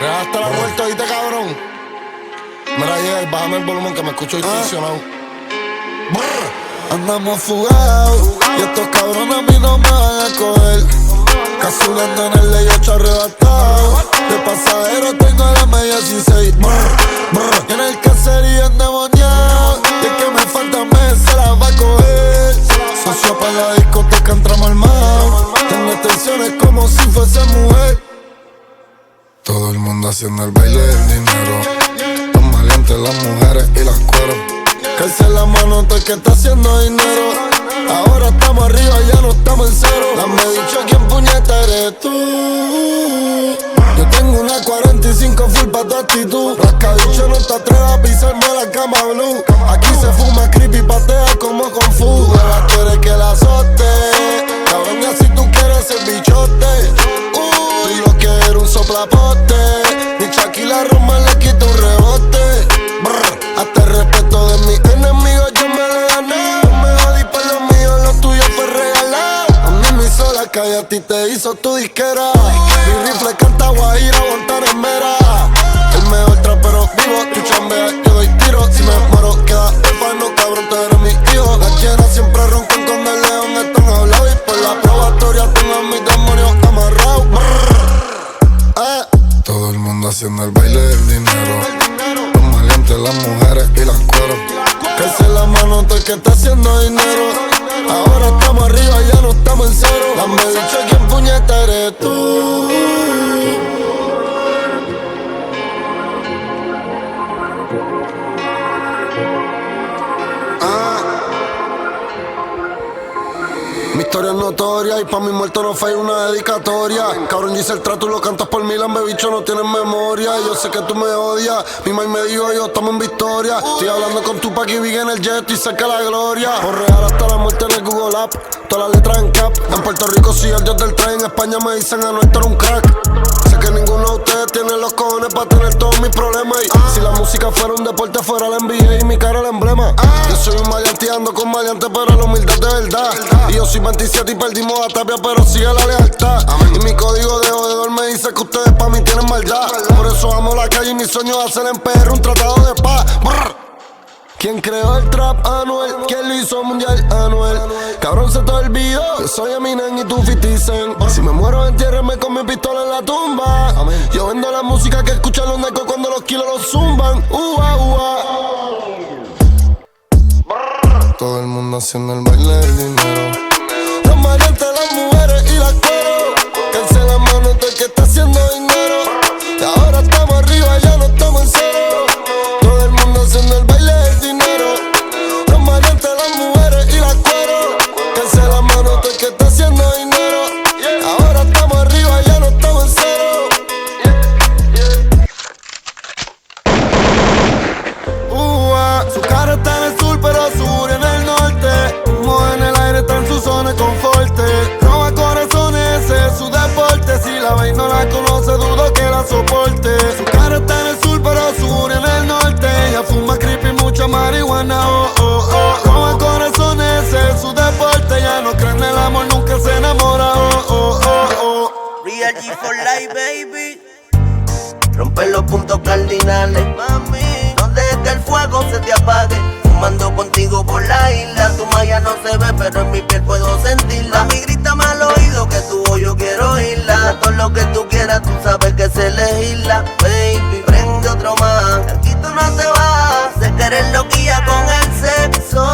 Hasta la muerte, oíste, cabrón. Mira, yeah, bájame el volumen que me escucho distorsionado. Andamos fugados y estos cabrones a mí no me van a coger. Casulando en el ley 8 arrebatado. De pasajero tengo la media 16. Y en el caserío endemoniado. Y el que me falta mes se la va a coger. Socio para la discoteca entramos armados. Tengo extensiones como si fuese mujer. Todo el mundo haciendo el baile del dinero. Tan maleantes las mujeres y las cueros. Calce la mano todo el que está haciendo dinero. Ahora estamos arriba, ya no estamos en cero. Dame dicho quién puñeta eres tú. Yo tengo una 45 full pa' tu actitud. Rascabicho no te atrevas a pisarme la cama blue. Aquí se fuma creepy, patea como con fu. Ella quiere que la azote. Cabrón, ya si tú quieres ser bichote. Tú lo quieres un soplapote. Mi Shaquilla Roma le quita un rebote. Hasta el respeto de mis enemigos yo me lo gané. No me jodí por lo mío, lo tuyo fue regalado. A mí me hizo la calle, a ti te hizo tu disquera. Mi rifle canta guajira, Guantanamera. El mejor trapero vivo, tú chambeas, yo doy tiro. Si me muero queda no cabrón, tú eres mi hijo. Las llenas siempre roncan con el león, están hablados. Y por la probatoria tengo a mis demonios amarrados. Todo el mundo haciendo el baile del dinero. Las mujeres y las cueros. Calce la mano todo el que está haciendo dinero. Ahora estamos arriba, ya no estamos en cero. Dame dicho quién puñeta eres tú. Mi historia es notoria y pa' mi muerto no fue una dedicatoria. Cabrón, yo hice el trato y lo cantas por Milan, bicho, no tienes memoria. Yo sé que tú me odias, mi mamá me dijo yo estamos en victoria. Estoy hablando con Tupac y Big en el jet y cerca la gloria. Por real hasta la muerte en el Google App, todas las letras en cap. En Puerto Rico soy el dios del tren, en España me dicen a no estar un crack. Sé que ninguno de ustedes tiene los cojones para tener todos mis problemas. Y si la música fuera un deporte, fuera la NBA y mi cara el emblema. Yo soy un maleante, ando con maleante, pero la humildad de verdad. Y yo soy 27 y perdimos a Tapia, pero sigue la lealtad. Y mi código de jodedor me dice que ustedes pa' mí tienen maldad. Por eso amo la calle y mi sueño es hacer en PR un tratado de paz. ¿Quién creó el trap? Anuel. ¿Quién lo hizo mundial? Anuel. Cabrón, se te olvidó, yo soy Eminem y tú 50 Cent. Si me muero, entiérrame con mi pistola en la tumba. Yo vendo la música que escuchan los necos cuando los kilos los zumban. Todo el mundo haciendo el baile del dinero. Las maleantes, las mujeres y las cueros. Calce la mano todo el que está haciendo dinero. Y ahora estamos arriba, ya no estamos en cero. Todo el mundo haciendo el baile del dinero. Las maleantes, las mujeres y las cueros. Calce la mano todo el que está haciendo dinero. Ahora estamos arriba, ya no estamos en cero. Su cara está en el sur, pero sur en el norte. Humo en el aire, está en su zona de confort. Roba corazones, ese es su deporte. Si la veis no la conoce, dudo que la soporte. Su cara está en el sur, pero sur en el norte. Ella fuma creepy, mucha marihuana, Roba corazones, ese es su deporte. Ya no cree en el amor, nunca se enamora, Real G for life, baby. Rompe los puntos cardinales, mami. No dejes que el fuego se te apague. Fumando contigo por la isla. Tu malla no se ve, pero en mi piel puedo sentirla. Mami, grítame al oído que tu voz yo quiero oírla. Todo lo que tú quieras, tú sabes que se elegirla. Baby, prende otro más. Aquí tú no te vas. Sé que eres loquilla con el sexo.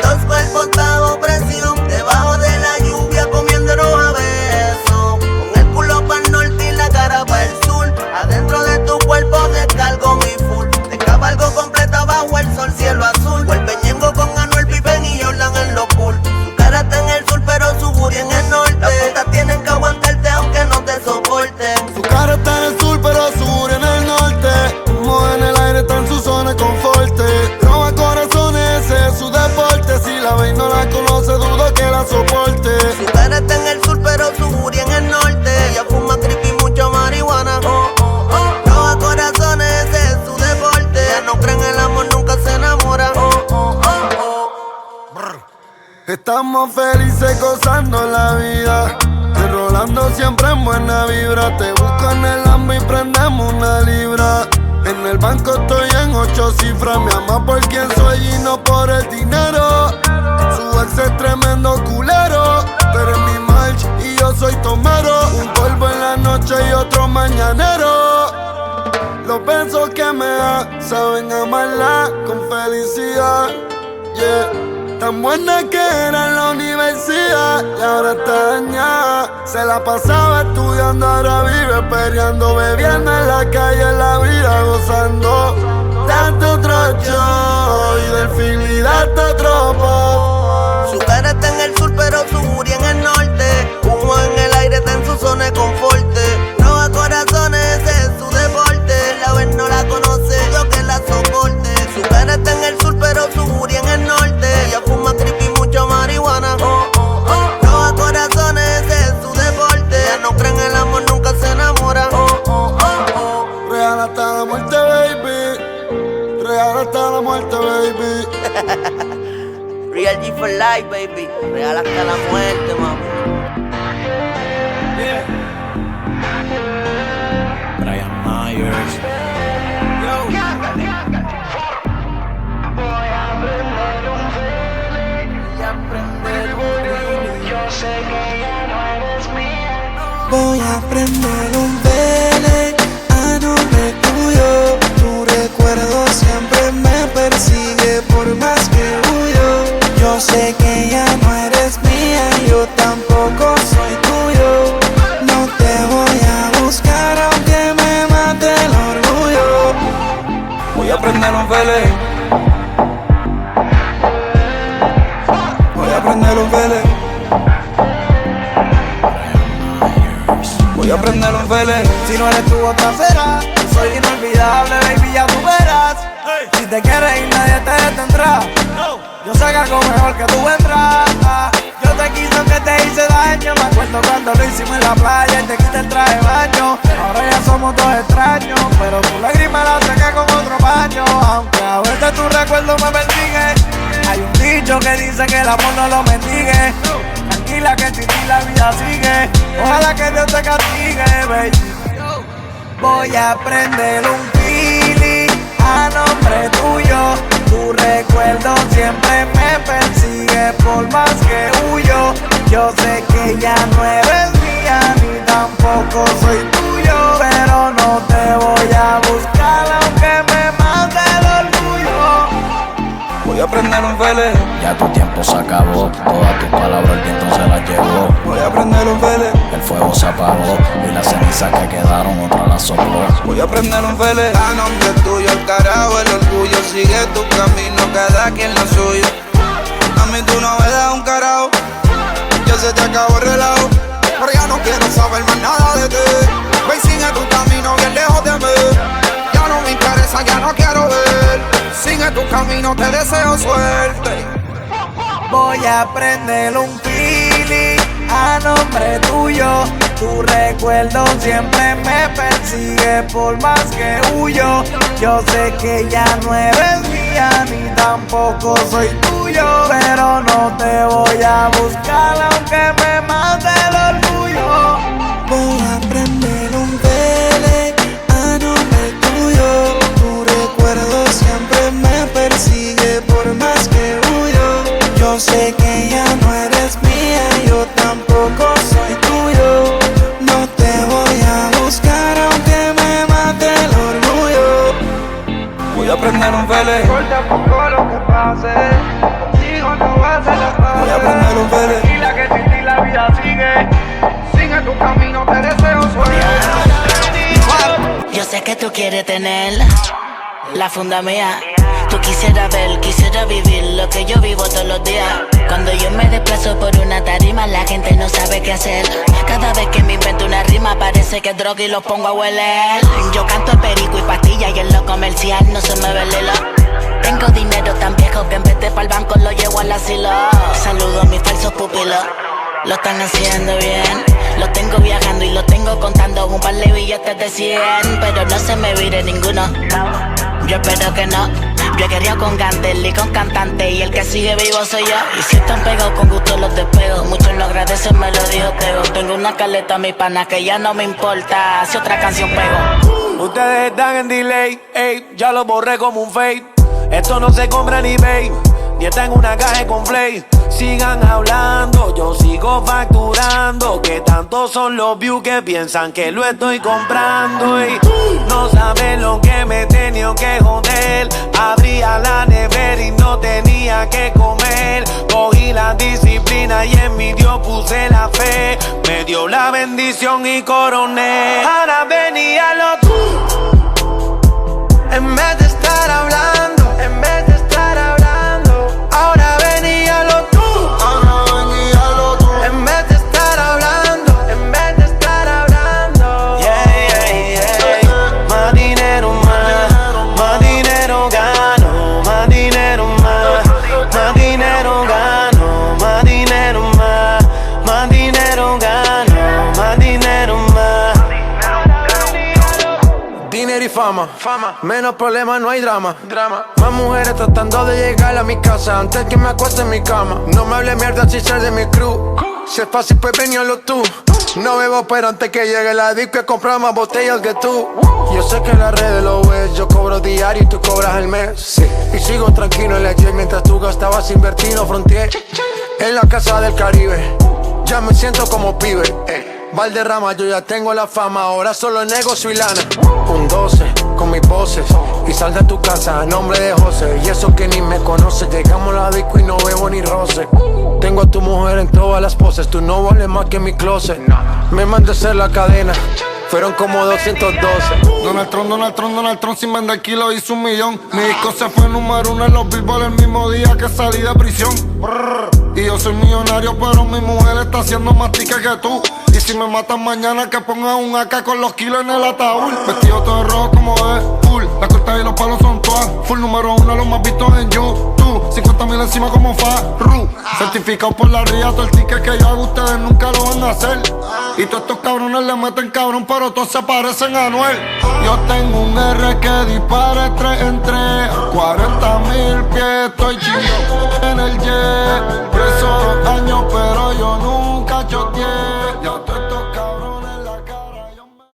Dos cuerpos bajo presión. Debajo de la lluvia comiéndonos a besos. Con el culo para el norte y la cara para el sur. Adentro de tu cuerpo descargo mi full. Te cabalgo completa bajo el sol, cielo azul. Vuelve ñengo con Anuel, Pippen y Jordan en los pool. Su cara está en el sur, pero su booty en el norte. Las putas tienen que aguantarte aunque no te soporten. Su cara está en el sur, pero su booty en el norte. Humo en el aire, está en su zona de confort. Roba corazones, ese es su deporte. Si la veis no la conoce, dudo que la soporte. Su cara está en el sur, pero su booty en el norte. Ella fuma creepy, mucha marihuana. Roba corazones, ese es su deporte. Ella no cree en el amor, nunca se enamora. Estamos felices gozando la vida. Enrolando ando siempre en buena vibra. Te busco en el Lambo y prendemos una libra. En el banco estoy en 8 cifras. Me ama por quien soy y no por el dinero. Su ex es tremendo culero. Tú eres mi march y yo soy tomero. Un polvo en la noche y otro mañanero. Los besos que me da saben amarla con felicidad. Yeah. Tan buena que era en la universidad y ahora está dañada. Se la pasaba estudiando, ahora vive peleando, bebiendo en la calle, en la vida gozando. Date otro show y del film y date otro pop. Su cara está en el sur pero su booty en el norte. Humo en el aire, está en su zona de confort. Roba corazones, ese es su deporte. La vez no la conoce, yo que la soporte. Su cara está en el sur pero su booty en el norte. Ella fuma creepy, mucha marihuana. Roba corazones, ese es su deporte. Ella no cree en el amor, nunca se enamora. Real hasta la muerte, baby. Real hasta la muerte, baby. Real G for life, baby. Real hasta la muerte, mami. Brian Myers. Voy a prender un vele a nombre tuyo. Tu recuerdo siempre me persigue por más que huyo. Yo sé que ya no eres mía, yo tampoco soy tuyo. No te voy a buscar aunque me mate el orgullo. Voy a prender un vele. Voy a prender un vele. Voy a prender un vele. Si no eres tú, otra será. Yo soy inolvidable, baby, ya tú verás. Si te quieres ir, nadie te detendrá. Yo sé que algo mejor que tú vendrás. Yo te quise aunque te hice daño. Me acuerdo cuando lo hicimos en la playa y te quité el traje de baño. Ahora ya somos dos extraños, pero tu lágrima la sequé con otro baño. Aunque a veces tu recuerdo me persigue. Hay un dicho que dice que el amor no lo mendigue. Tranquila que sin ti la vida sigue. Ojalá que Dios te castigue, baby. Voy a prender un feeling a nombre tuyo. Tu recuerdo siempre me persigue por más que huyo. Yo sé que ya no eres mía ni tampoco soy tuyo, pero no te voy a buscar aunque me mate el orgullo. Voy a prender un vele. Ya tu tiempo se acabó. Todas tus palabras el viento se las llevó. Voy a prender un vele. El fuego se apagó y las cenizas que quedaron otra las sopló. Voy a prender un vele. A nombre tuyo el carajo, el orgullo. Sigue tu camino, cada quien lo suyo. A mí tú no me das un carajo. Ya se te acabó el relajo. Pero ya no quiero saber más nada de ti. Ve y sigue tu camino bien lejos de mí. Ya no me interesa, ya no quiero ver. Sigue tu camino, te deseo suerte. Voy a prender un feeling a nombre tuyo. Tu recuerdo siempre me persigue por más que huyo. Yo sé que ya no eres mía ni tampoco soy tuyo, pero no te voy a buscar aunque me mate el orgullo. Voy a prender un vele a nombre tuyo. Tu recuerdo siempre me persigue por más que huyo. Yo sé que ya no eres mía, yo tampoco soy tuyo. No te voy a buscar aunque me mate el orgullo. Voy a prender un vele. Corta poco lo que pase. Contigo no va a ser la paz. Voy a prender un vele. Tranquila que sin ti la vida sigue. Sigue tu camino, te deseo suerte. Yo sé que tú quieres tener la funda mía. Tú quisieras ver, quisiera vivir lo que yo vivo todos los días. Cuando yo me desplazo por una tarima, la gente no sabe qué hacer. Cada vez que me invento una rima, parece que es droga y lo pongo a hueler. Yo canto perico y pastilla y en lo comercial no se me ve el hilo. Tengo dinero tan viejo que en vez de pa'l banco lo llevo al asilo. Saludo a mis falsos pupilos, lo están haciendo bien. Los tengo viajando y los tengo contando un par de billetes de 100. Pero no se me vire ninguno, yo espero que no. Yo he querido con Gandel y con cantante, y el que sigue vivo soy yo. Y si están pegados con gusto los despego, muchos lo agradecen, me lo dijo Tego. Tengo una caleta, mi pana, que ya no me importa si otra canción pego. Ustedes están en delay, ey, ya lo borré como un fake. Esto no se compra ni babe, ni está en una caja con play. Sigan hablando, yo sigo facturando. Que tantos son los views que piensan que lo estoy comprando. Y no saben lo que me he tenido que joder. Abría la nevera y no tenía que comer. Cogí la disciplina y en mi Dios puse la fe. Me dio la bendición y coroné. Ahora venía lo tú. En vez de estar hablando, en vez de estar hablando, ahora venía lo tú. Ahora venía lo tú. En vez de estar hablando, en vez de estar hablando. Yeah, yeah, yeah. Más dinero, más dinero gano, más dinero, más dinero gano, más dinero, más dinero gano, más dinero, más. Dinero y fama, menos problemas, no hay drama. Más mujeres tratando de llegar a mi casa antes que me acueste en mi cama. No me hable mierda si ser de mi crew. Si es fácil pues veníalo tú. No bebo pero antes que llegue la disco he comprado más botellas que tú. Yo sé que en las redes lo ves, yo cobro diario y tú cobras al mes. Sí. Y sigo tranquilo en la J mientras tú gastabas invertido frontier. En la casa del Caribe, ya me siento como pibe. Valderrama, yo ya tengo la fama, ahora solo es negocio y lana. Un 12 con mis voces y sal de tu casa a nombre de José. Y eso que ni me conoce, llegamos a la disco y no bebo ni roce. Tengo a tu mujer en todas las poses, tú no vales más que mi closet. Me mandé hacer la cadena, fueron como 212. Donald Trump sin vender kilos hizo 1 millón. Mi disco se fue número 1 en los Billboard el mismo día que salí de prisión. Y yo soy millonario pero mi mujer está haciendo más tickets que tú. Y si me matan mañana que pongan un AK con los kilos en el ataúd. Vestido todo de rojo como es full. La corta y los palos son todas full. Número 1 los más vistos en YouTube. 50,000 encima como Farru. Certificado por la RIA, todo el ticket que yo hago ustedes nunca lo van a hacer. Y todos estos cabrones le meten cabrón, pero todos se parecen a Anuel. Yo tengo un R que dispara 3 en 3. 40,000 pies, estoy chillo.